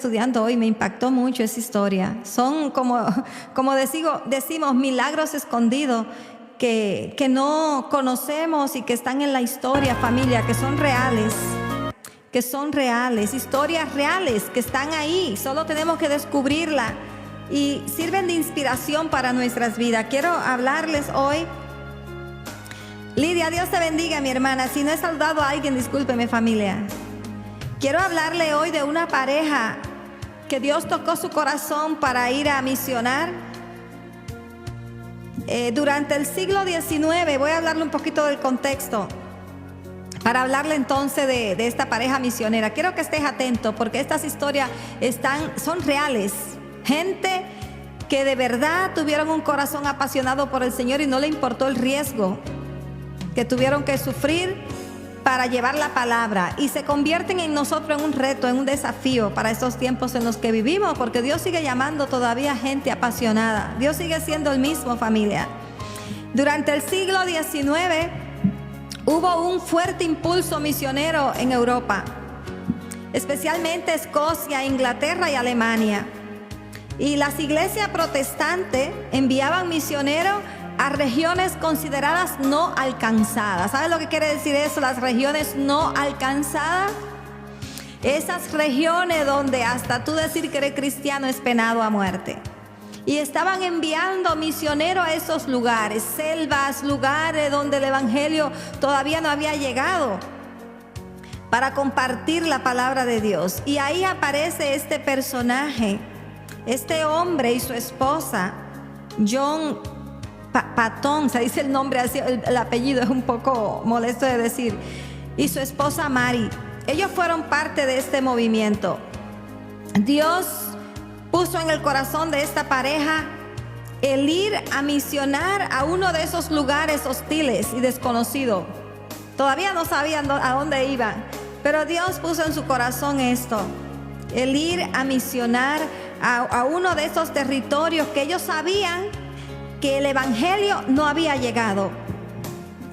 Estudiando hoy me impactó mucho esa historia. Son como decimos, milagros escondidos que no conocemos y que están en la historia, familia, que son reales, historias reales que están ahí. Solo tenemos que descubrirla y sirven de inspiración para nuestras vidas. Quiero hablarles hoy. Lidia, Dios te bendiga, mi hermana. Si no he saludado a alguien, discúlpeme, familia. Quiero hablarle hoy de una pareja que Dios tocó su corazón para ir a misionar. Durante el siglo XIX, voy a hablarle un poquito del contexto, para hablarle entonces de esta pareja misionera. Quiero que estés atento porque estas historias son reales. Gente que de verdad tuvieron un corazón apasionado por el Señor y no le importó el riesgo que tuvieron que sufrir para llevar la palabra, y se convierten en nosotros en un reto, en un desafío para estos tiempos en los que vivimos, porque Dios sigue llamando todavía gente apasionada. Dios sigue siendo el mismo, familia. Durante el siglo XIX hubo un fuerte impulso misionero en Europa, especialmente Escocia, Inglaterra y Alemania, y las iglesias protestantes enviaban misioneros a regiones consideradas no alcanzadas. ¿Sabes lo que quiere decir eso? Las regiones no alcanzadas. Esas regiones donde hasta tú decir que eres cristiano es penado a muerte. Y estaban enviando misioneros a esos lugares, selvas, lugares donde el evangelio todavía no había llegado, para compartir la palabra de Dios. Y ahí aparece este personaje, este hombre y su esposa, John Paton, se dice el nombre así, el apellido es un poco molesto de decir, y su esposa Mary. Ellos fueron parte de este movimiento. Dios puso en el corazón de esta pareja el ir a misionar a uno de esos lugares hostiles y desconocidos. Todavía no sabían a dónde iban, pero Dios puso en su corazón esto, el ir a misionar a uno de esos territorios que ellos sabían que el evangelio no había llegado.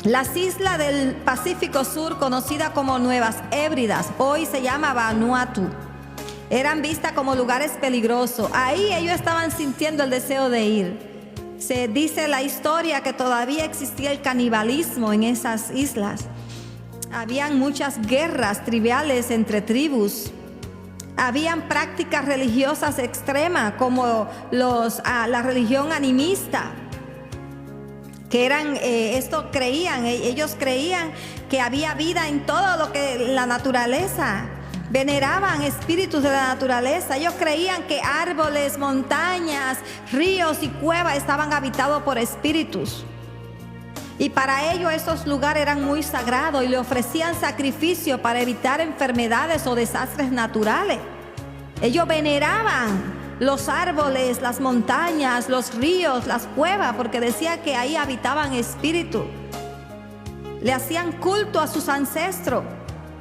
Las islas del Pacífico Sur, conocidas como Nuevas Hébridas, hoy se llama Vanuatu, eran vistas como lugares peligrosos. Ahí ellos estaban sintiendo el deseo de ir. Se dice la historia que todavía existía el canibalismo en esas islas. Habían muchas guerras tribales entre tribus. Habían prácticas religiosas extremas como la religión animista, que eran, ellos creían que había vida en todo lo que la naturaleza. Veneraban espíritus de la naturaleza. Ellos creían que árboles, montañas, ríos y cuevas estaban habitados por espíritus. Y para ellos esos lugares eran muy sagrados y le ofrecían sacrificio para evitar enfermedades o desastres naturales. Ellos veneraban los árboles, las montañas, los ríos, las cuevas, porque decía que ahí habitaban espíritus. Le hacían culto a sus ancestros.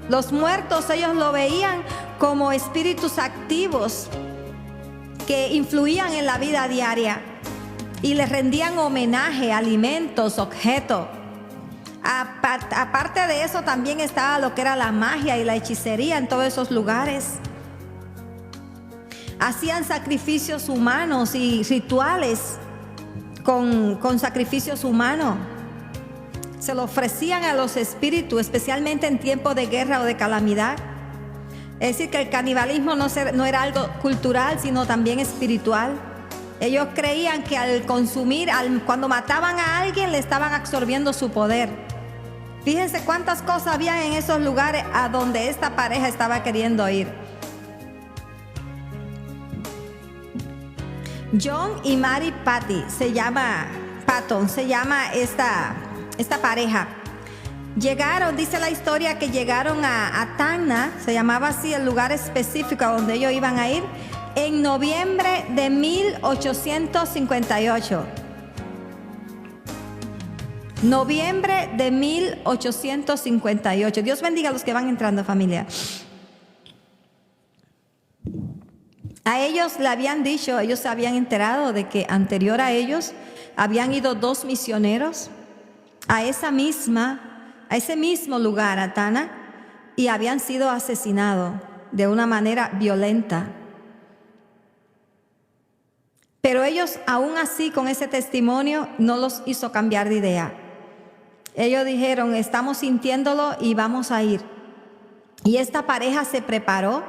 Los muertos ellos lo veían como espíritus activos que influían en la vida diaria. Y le rendían homenaje, alimentos, objetos. Aparte de eso, también estaba lo que era la magia y la hechicería en todos esos lugares. Hacían sacrificios humanos y rituales con sacrificios humanos. Se lo ofrecían a los espíritus, especialmente en tiempos de guerra o de calamidad. Es decir, que el canibalismo no era algo cultural, sino también espiritual. Ellos creían que al consumir, cuando mataban a alguien, le estaban absorbiendo su poder. Fíjense cuántas cosas había en esos lugares a donde esta pareja estaba queriendo ir. John y Mary Paton se llama esta pareja. Llegaron, dice la historia, que llegaron a Tacna, se llamaba así el lugar específico a donde ellos iban a ir, en noviembre de 1858. Noviembre de 1858. Dios bendiga a los que van entrando, familia. A ellos le habían dicho, ellos se habían enterado de que anterior a ellos habían ido 2 misioneros a ese mismo lugar, a Tacna, y habían sido asesinados de una manera violenta. Pero ellos, aún así, con ese testimonio, no los hizo cambiar de idea. Ellos dijeron, estamos sintiéndolo y vamos a ir. Y esta pareja se preparó,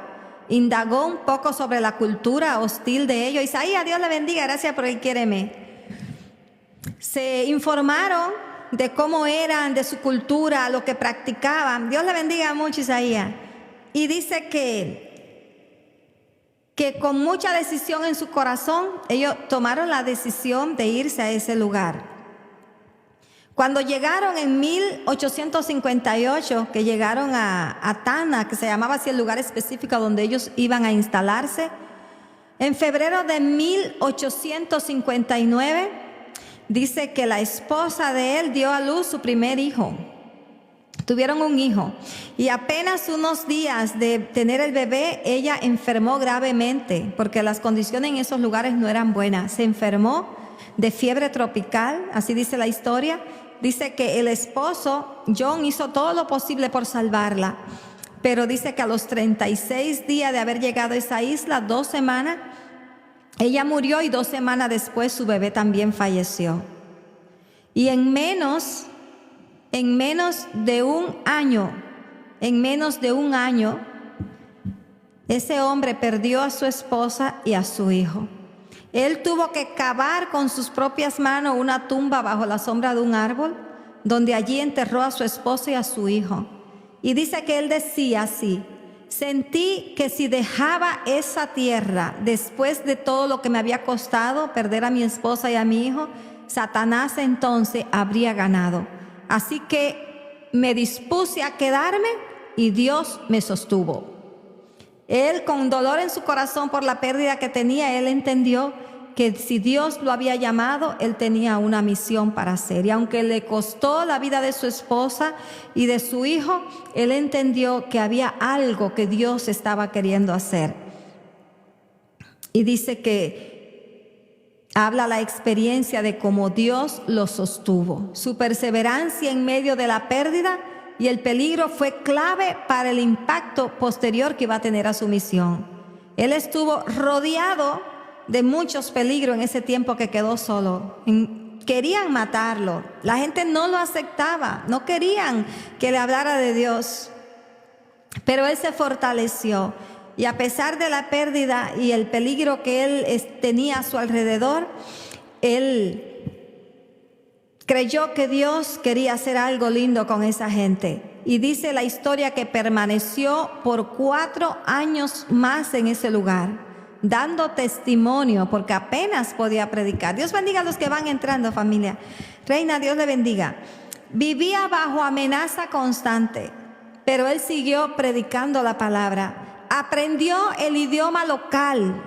indagó un poco sobre la cultura hostil de ellos. Isaías, Dios le bendiga, gracias por el quiéreme. Se informaron de cómo eran, de su cultura, lo que practicaban. Dios le bendiga mucho, Isaías. Y dice que con mucha decisión en su corazón, ellos tomaron la decisión de irse a ese lugar. Cuando llegaron en 1858, que llegaron a Tana, que se llamaba así el lugar específico donde ellos iban a instalarse, en febrero de 1859, dice que la esposa de él dio a luz su primer hijo. Tuvieron un hijo y apenas unos días de tener el bebé, ella enfermó gravemente porque las condiciones en esos lugares no eran buenas. Se enfermó de fiebre tropical, así dice la historia. Dice que el esposo, John, hizo todo lo posible por salvarla, pero dice que a los 36 días de haber llegado a esa isla, 2 semanas, ella murió y 2 semanas después su bebé también falleció. Y en menos de un año, ese hombre perdió a su esposa y a su hijo. Él tuvo que cavar con sus propias manos una tumba bajo la sombra de un árbol, donde allí enterró a su esposa y a su hijo. Y dice que él decía así: sentí que si dejaba esa tierra después de todo lo que me había costado perder a mi esposa y a mi hijo, Satanás entonces habría ganado. Así que me dispuse a quedarme y Dios me sostuvo. Él, con dolor en su corazón por la pérdida que tenía, él entendió que si Dios lo había llamado, él tenía una misión para hacer. Y aunque le costó la vida de su esposa y de su hijo, él entendió que había algo que Dios estaba queriendo hacer. Y dice que habla la experiencia de cómo Dios lo sostuvo. Su perseverancia en medio de la pérdida y el peligro fue clave para el impacto posterior que iba a tener a su misión. Él estuvo rodeado de muchos peligros en ese tiempo que quedó solo. Querían matarlo. La gente no lo aceptaba. No querían que le hablara de Dios. Pero él se fortaleció. Y a pesar de la pérdida y el peligro que él tenía a su alrededor, él creyó que Dios quería hacer algo lindo con esa gente. Y dice la historia que permaneció por 4 años más en ese lugar, dando testimonio, porque apenas podía predicar. Dios bendiga a los que van entrando, familia. Reina, Dios le bendiga. Vivía bajo amenaza constante, pero él siguió predicando la palabra. Aprendió el idioma local,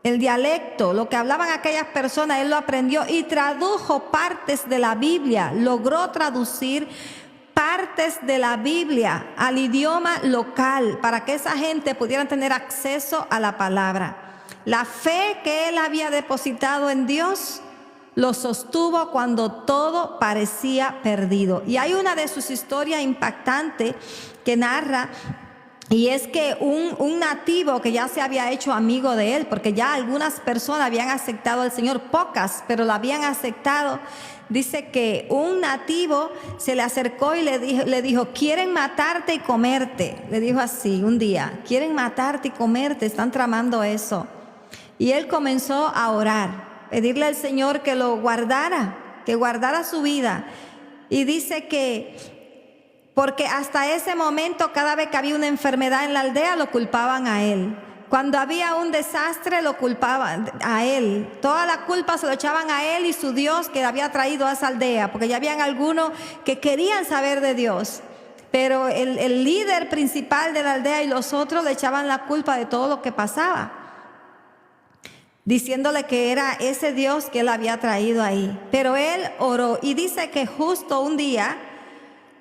el dialecto, lo que hablaban aquellas personas, él lo aprendió y tradujo partes de la Biblia. Logró traducir partes de la Biblia al idioma local para que esa gente pudiera tener acceso a la palabra. La fe que él había depositado en Dios lo sostuvo cuando todo parecía perdido. Y hay una de sus historias impactantes que narra. Y es que un nativo que ya se había hecho amigo de él, porque ya algunas personas habían aceptado al Señor, pocas, pero lo habían aceptado. Dice que un nativo se le acercó y le dijo, quieren matarte y comerte. Le dijo así un día, quieren matarte y comerte, están tramando eso. Y él comenzó a orar, pedirle al Señor que lo guardara, que guardara su vida. Y dice que porque hasta ese momento, cada vez que había una enfermedad en la aldea, lo culpaban a él. Cuando había un desastre, lo culpaban a él. Toda la culpa se lo echaban a él y su Dios que había traído a esa aldea, porque ya habían algunos que querían saber de Dios. Pero el líder principal de la aldea y los otros le echaban la culpa de todo lo que pasaba, diciéndole que era ese Dios que él había traído ahí. Pero él oró y dice que justo un día,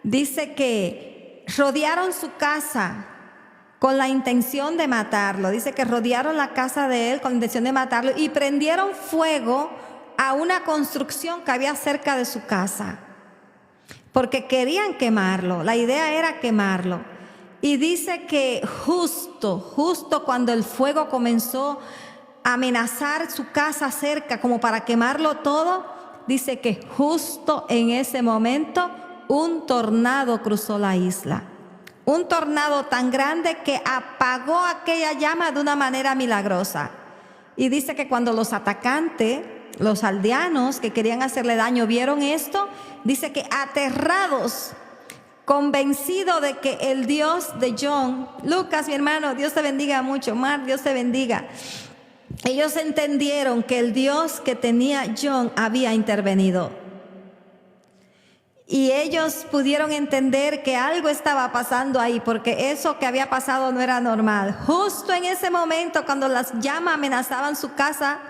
dice que rodearon su casa con la intención de matarlo. Dice que rodearon la casa de él con la intención de matarlo y prendieron fuego a una construcción que había cerca de su casa, porque querían quemarlo. La idea era quemarlo. Y dice que justo cuando el fuego comenzó amenazar su casa cerca como para quemarlo todo, dice que justo en ese momento un tornado cruzó la isla. Un tornado tan grande que apagó aquella llama de una manera milagrosa. Y dice que cuando los atacantes, los aldeanos que querían hacerle daño, vieron esto, dice que aterrados, convencido de que el Dios de John, Lucas, mi hermano, Dios te bendiga mucho, Mar, Dios te bendiga. Ellos entendieron que el Dios que tenía John había intervenido. Y ellos pudieron entender que algo estaba pasando ahí, porque eso que había pasado no era normal. Justo en ese momento, cuando las llamas amenazaban su casa,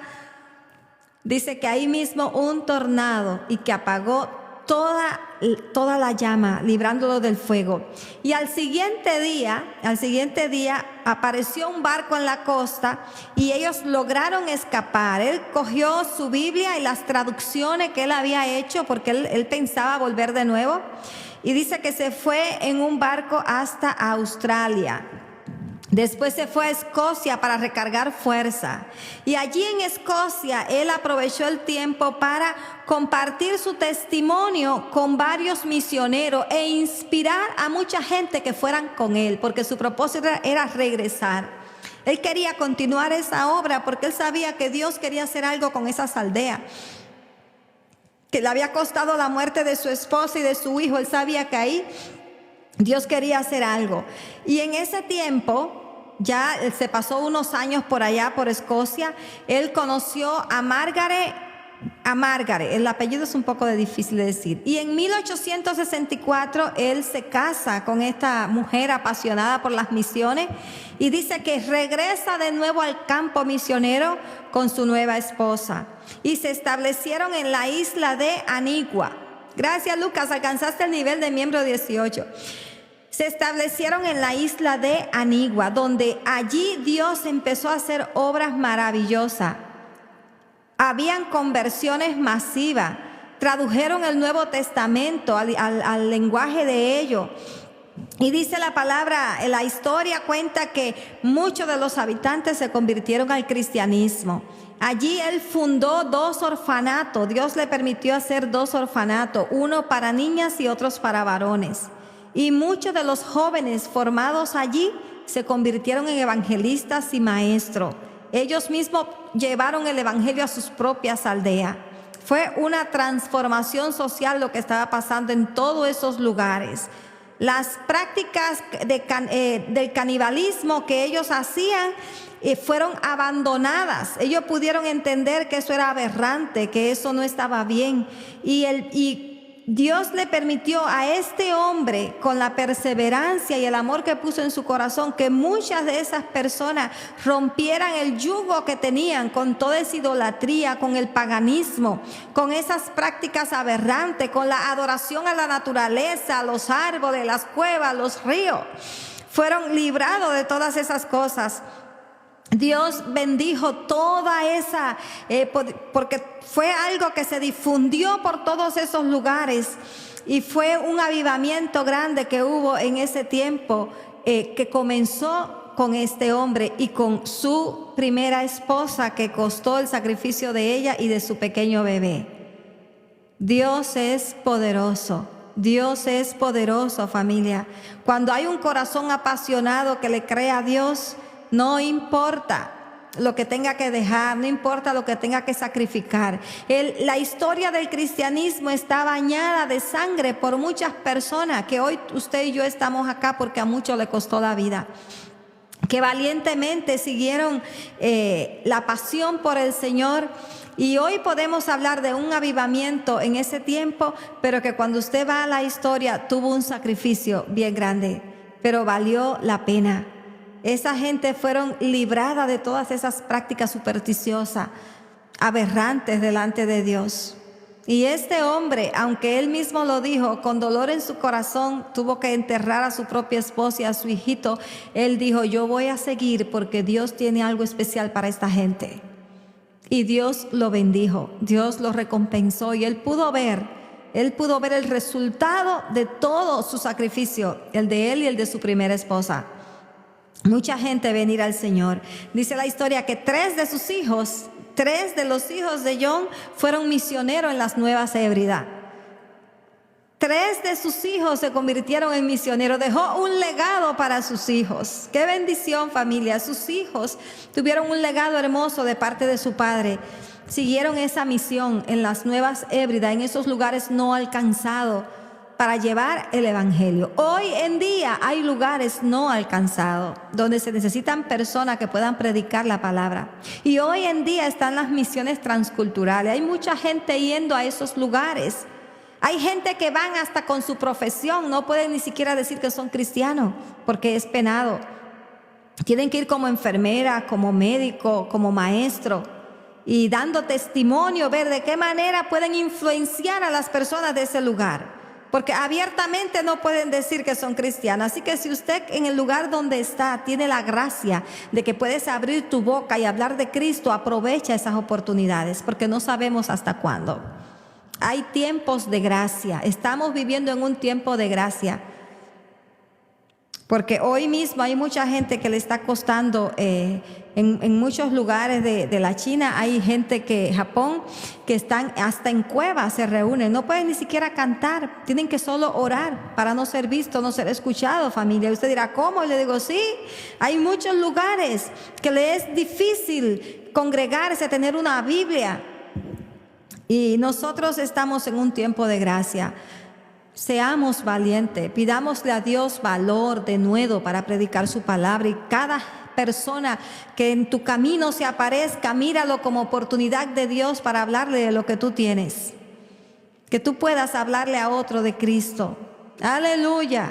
dice que ahí mismo un tornado y que apagó toda la llama, librándolo del fuego. Y al siguiente día apareció un barco en la costa y ellos lograron escapar. Él cogió su Biblia y las traducciones que él había hecho, porque él pensaba volver de nuevo, y dice que se fue en un barco hasta Australia. Después se fue a Escocia para recargar fuerza. Y allí en Escocia él aprovechó el tiempo para compartir su testimonio con varios misioneros e inspirar a mucha gente que fueran con él, porque su propósito era regresar. Él quería continuar esa obra porque él sabía que Dios quería hacer algo con esas aldeas, que le había costado la muerte de su esposa y de su hijo. Él sabía que ahí Dios quería hacer algo. Y en ese tiempo, ya se pasó unos años por allá, por Escocia, él conoció a Margaret, el apellido es un poco difícil de decir. Y en 1864 él se casa con esta mujer apasionada por las misiones y dice que regresa de nuevo al campo misionero con su nueva esposa. Y se establecieron en la isla de Anigua. Gracias, Lucas, alcanzaste el nivel de miembro 18. Se establecieron en la isla de Anigua, donde allí Dios empezó a hacer obras maravillosas. Habían conversiones masivas, tradujeron el Nuevo Testamento al lenguaje de ellos. Y dice la palabra, la historia cuenta que muchos de los habitantes se convirtieron al cristianismo. Allí él fundó 2 orfanatos, Dios le permitió hacer 2 orfanatos, uno para niñas y otros para varones. Y muchos de los jóvenes formados allí se convirtieron en evangelistas y maestros. Ellos mismos llevaron el evangelio a sus propias aldeas. Fue una transformación social lo que estaba pasando en todos esos lugares. Las prácticas del canibalismo que ellos hacían fueron abandonadas. Ellos pudieron entender que eso era aberrante, que eso no estaba bien. Y Dios le permitió a este hombre, con la perseverancia y el amor que puso en su corazón, que muchas de esas personas rompieran el yugo que tenían con toda esa idolatría, con el paganismo, con esas prácticas aberrantes, con la adoración a la naturaleza, a los árboles, las cuevas, los ríos. Fueron librados de todas esas cosas. Dios bendijo toda esa, porque fue algo que se difundió por todos esos lugares y fue un avivamiento grande que hubo en ese tiempo, que comenzó con este hombre y con su primera esposa, que costó el sacrificio de ella y de su pequeño bebé. Dios es poderoso. Dios es poderoso, familia. Cuando hay un corazón apasionado que le cree a Dios, no importa lo que tenga que dejar, no importa lo que tenga que sacrificar. La historia del cristianismo está bañada de sangre por muchas personas que hoy usted y yo estamos acá porque a muchos le costó la vida, que valientemente siguieron la pasión por el Señor. Y hoy podemos hablar de un avivamiento en ese tiempo, pero que cuando usted va a la historia tuvo un sacrificio bien grande, pero valió la pena. Esa gente fueron libradas de todas esas prácticas supersticiosas, aberrantes delante de Dios. Y este hombre, aunque él mismo lo dijo, con dolor en su corazón, tuvo que enterrar a su propia esposa y a su hijito. Él dijo: yo voy a seguir porque Dios tiene algo especial para esta gente. Y Dios lo bendijo, Dios lo recompensó y él pudo ver el resultado de todo su sacrificio, el de él y el de su primera esposa. mucha gente venir al Señor. Dice la historia que 3 de los hijos de John fueron misioneros en las Nuevas Hébridas. 3 de sus hijos se convirtieron en misioneros. Dejó un legado para sus hijos. Qué bendición, familia. Sus hijos tuvieron un legado hermoso de parte de su padre. Siguieron esa misión en las Nuevas Hébridas, en esos lugares no alcanzados, para llevar el evangelio. Hoy en día hay lugares no alcanzados donde se necesitan personas que puedan predicar la palabra. Y hoy en día están las misiones transculturales. Hay mucha gente yendo a esos lugares. Hay gente que van hasta con su profesión, no pueden ni siquiera decir que son cristianos porque es penado. Tienen que ir como enfermera, como médico, como maestro y dando testimonio, ver de qué manera pueden influenciar a las personas de ese lugar. Porque abiertamente no pueden decir que son cristianos. Así que si usted en el lugar donde está tiene la gracia de que puedes abrir tu boca y hablar de Cristo, aprovecha esas oportunidades porque no sabemos hasta cuándo. Hay tiempos de gracia. Estamos viviendo en un tiempo de gracia. Porque hoy mismo hay mucha gente que le está costando, en muchos lugares de la China, hay gente Japón, que están hasta en cuevas, se reúnen, no pueden ni siquiera cantar, tienen que solo orar para no ser visto, no ser escuchado, familia. Y usted dirá, ¿cómo? Y le digo, sí, hay muchos lugares que le es difícil congregarse, tener una Biblia. Y nosotros estamos en un tiempo de gracia. Seamos valientes, pidámosle a Dios valor de nuevo para predicar su palabra, y cada persona que en tu camino se aparezca, míralo como oportunidad de Dios para hablarle de lo que tú tienes, que tú puedas hablarle a otro de Cristo, aleluya,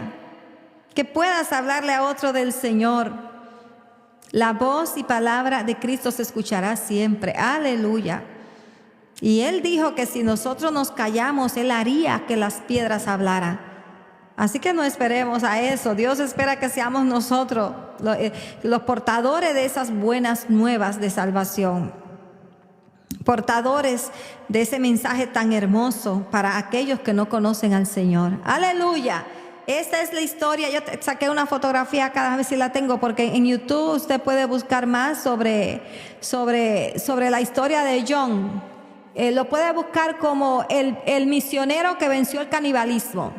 que puedas hablarle a otro del Señor. La voz y palabra de Cristo se escuchará siempre, aleluya. Y Él dijo que si nosotros nos callamos, Él haría que las piedras hablaran. Así que no esperemos a eso. Dios espera que seamos nosotros los portadores de esas buenas nuevas de salvación. Portadores de ese mensaje tan hermoso para aquellos que no conocen al Señor. Aleluya. Esta es la historia. Yo saqué una fotografía cada vez si la tengo, porque en YouTube usted puede buscar más sobre la historia de John. Lo puede buscar como el misionero que venció el canibalismo.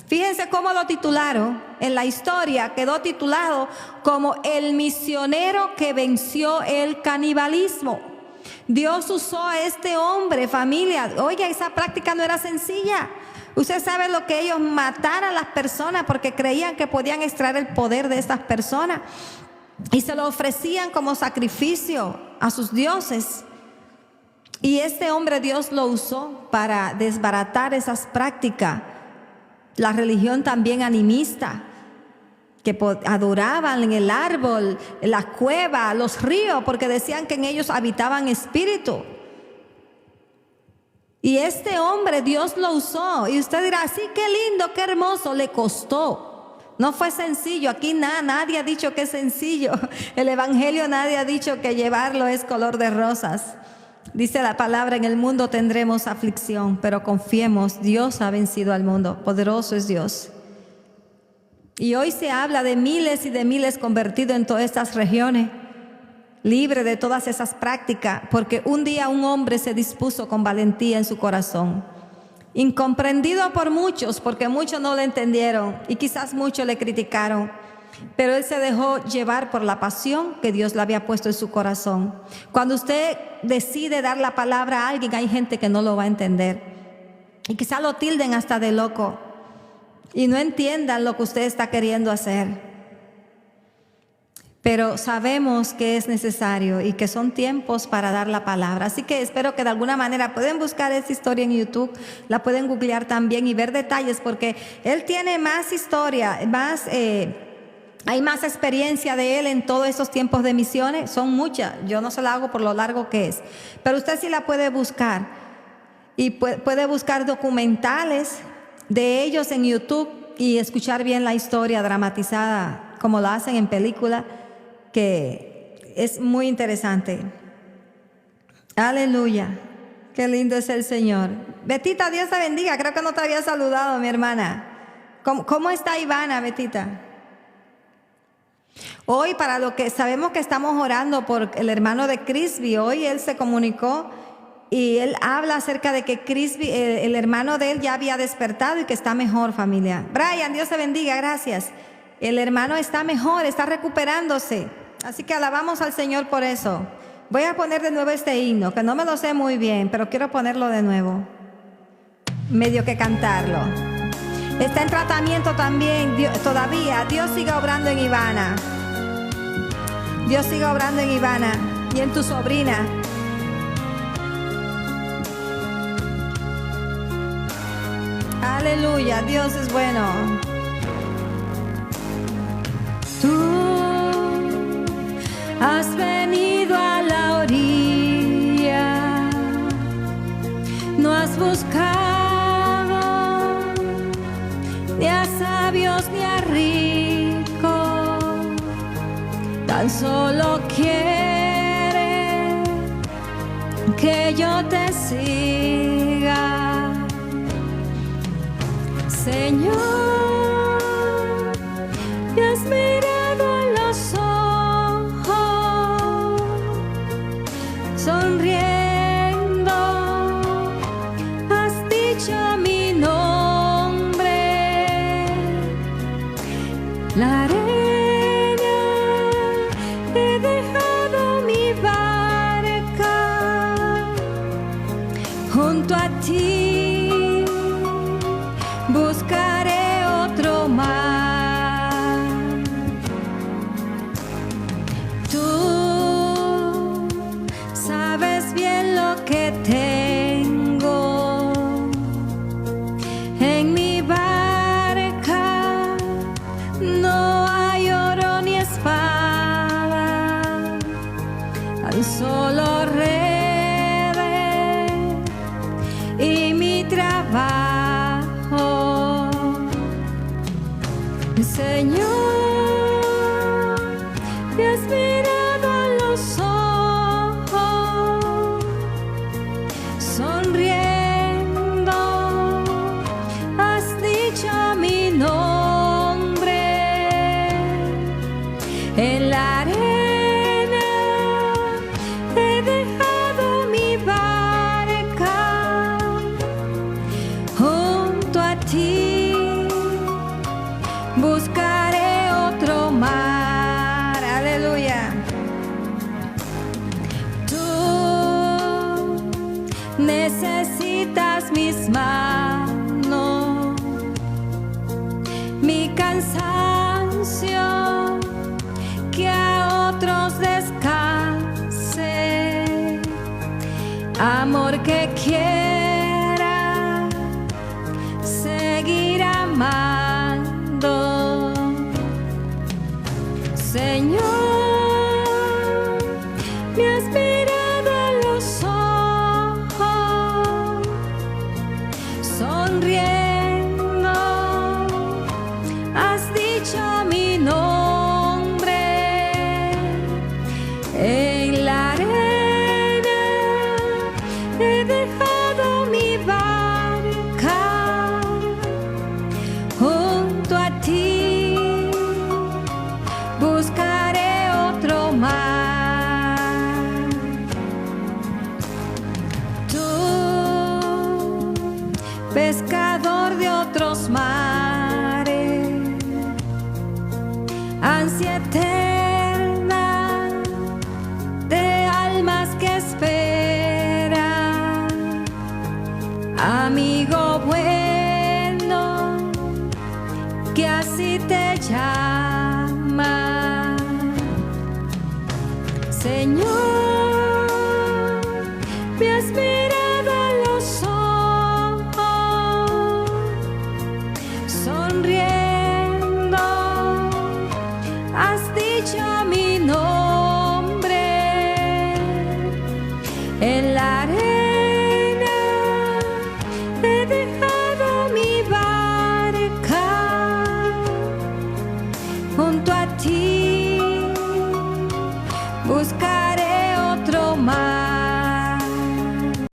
Fíjense cómo lo titularon. En la historia quedó titulado como el misionero que venció el canibalismo. Dios usó a este hombre, familia. Oye, esa práctica no era sencilla. Usted sabe lo que ellos mataron a las personas porque creían que podían extraer el poder de estas personas. Y se lo ofrecían como sacrificio a sus dioses. Y este hombre Dios lo usó para desbaratar esas prácticas. La religión también animista, que adoraban en el árbol, en la cueva, los ríos, porque decían que en ellos habitaban espíritus. Y este hombre Dios lo usó. Y usted dirá, sí, qué lindo, qué hermoso, le costó. No fue sencillo. Aquí nadie ha dicho que es sencillo. El evangelio nadie ha dicho que llevarlo es color de rosas. Dice la palabra, en el mundo tendremos aflicción, pero confiemos, Dios ha vencido al mundo, poderoso es Dios. Y hoy se habla de miles y de miles convertidos en todas estas regiones, libre de todas esas prácticas, porque un día un hombre se dispuso con valentía en su corazón, incomprendido por muchos, porque muchos no lo entendieron y quizás muchos le criticaron. Pero él se dejó llevar por la pasión que Dios le había puesto en su corazón. Cuando usted decide dar la palabra a alguien, hay gente que no lo va a entender. Y quizá lo tilden hasta de loco. Y no entiendan lo que usted está queriendo hacer. Pero sabemos que es necesario y que son tiempos para dar la palabra. Así que espero que de alguna manera pueden buscar esta historia en YouTube. La pueden googlear también y ver detalles, porque él tiene más historia, hay más experiencia de él en todos esos tiempos de misiones. Son muchas, yo no se la hago por lo largo que es, pero usted sí la puede buscar. Y puede buscar documentales de ellos en YouTube y escuchar bien la historia dramatizada como lo hacen en película, que es muy interesante. Aleluya, qué lindo es el Señor. Betita, Dios te bendiga. Creo que no te había saludado, mi hermana. ¿Cómo está Ivana, Betita? Hoy, para lo que sabemos que estamos orando por el hermano de Crisby, hoy él se comunicó y él habla acerca de que Crisby, el hermano de él ya había despertado y que está mejor, familia. Brian, Dios te bendiga, gracias. El hermano está mejor, está recuperándose. Así que alabamos al Señor por eso. Voy a poner de nuevo este himno, que no me lo sé muy bien, pero quiero ponerlo de nuevo. Medio que cantarlo. Está en tratamiento también, todavía. Dios sigue obrando en Ivana. Dios sigue obrando en Ivana y en tu sobrina. Aleluya, Dios es bueno. Tú has venido a la orilla, no has buscado ni a sabios ni a ricos, tan solo quieres que yo te siga, Señor. Me has mirado en los ojos, sonriendo, has dicho mi nombre. La arena, he dejado mi barca junto a ti, buscaré otro mar. Que tengo en mi barca, no hay oro ni espada, tan solo redes y mi trabajo, Señor. Me has mirado a los ojos, sonriendo, has dicho mi nombre. En la arena he dejado mi barca junto a ti, buscaré otro mar. Aleluya. Necesitas mis manos, mi cansancio, que a otros descanse, amor que quiera seguir amando, Señor. Me has mirado a los ojos, sonriendo, has dicho mi nombre. En la arena he dejado mi barca junto a ti, buscaré otro mar. Pescador de otros mares, ansia eterna de almas que esperan, amigo bueno, que así te llama.